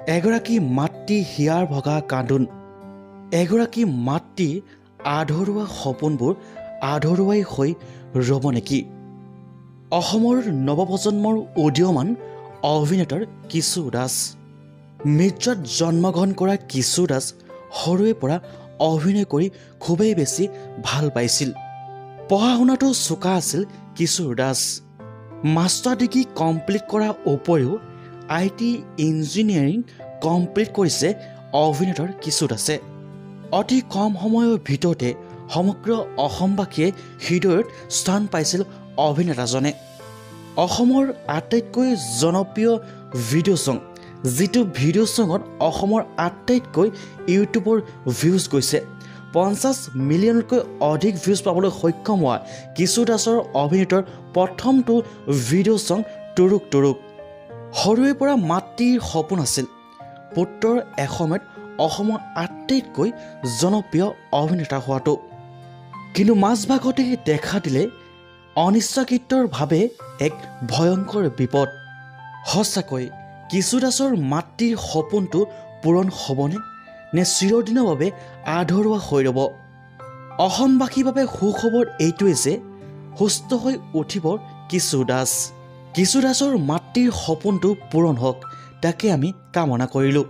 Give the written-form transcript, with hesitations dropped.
এগৰাকী মাতৃ হিয়াৰ ভগা কান্দোন, এগৰাকী মাতৃ আধৰুৱা সপোনবোৰ আধৰুৱাই হৈ ৰ'ব নেকি? অসমৰ নৱপ্ৰজন্মৰ উদীয়মান অভিনেতাৰ kishoreDas। মিৰ্জাত জন্মগ্ৰহণ কৰা kishoreDas সৰুৰে পৰা অভিনয় কৰি খুবেই বেছি ভাল পাইছিল। পঢ়া শুনাটো চোকা আছিল kishoreDas। মাষ্টাৰ ডিগ্ৰী কমপ্লিট কৰাৰ উপৰিও IT ইঞ্জিনিয়াৰিং কমপ্লিট কৰিছে অভিনেতাৰ kishoreDasে। অতি কম সময়ৰ ভিতৰতে সমগ্ৰ অসমবাসীয়ে হৃদয়ত স্থান পাইছিল অভিনেতাজনে। অসমৰ আটাইতকৈ জনপ্ৰিয় ভিডিঅ' ছং, যিটো ভিডিঅ' ছঙত অসমৰ আটাইতকৈ ইউটিউবৰ ভিউজ গৈছে, 50 মিলিয়নতকৈ অধিক ভিউজ পাবলৈ সক্ষম হোৱা kishoreDasৰ অভিনেতাৰ প্ৰথমটো ভিডিঅ' ছং তুৰুক তুৰুক। সৰুৰে পৰা মাতৃৰ সপোন আছিল পুত্ৰৰ এসময়ত অসমৰ আটাইতকৈ জনপ্ৰিয় অভিনেতা হোৱাটো। কিন্তু মাজভাগতে দেখা দিলে অনিচ্ছাকৃতভাৱে এক ভয়ংকৰ বিপদ। সঁচাকৈ kishoreDasৰ মাতৃৰ সপোনটো পূৰণ হ'বনে, নে চিৰদিনৰ বাবে আধৰুৱা হৈ ৰ'ব? অসমবাসীৰ বাবে সুখবৰ এইটোৱে যে সুস্থ হৈ উঠিব kishoreDas। kishoreDasৰ মাতৃৰ সপোনটো পূৰণ হওক, তাকে আমি কামনা কৰিলোঁ।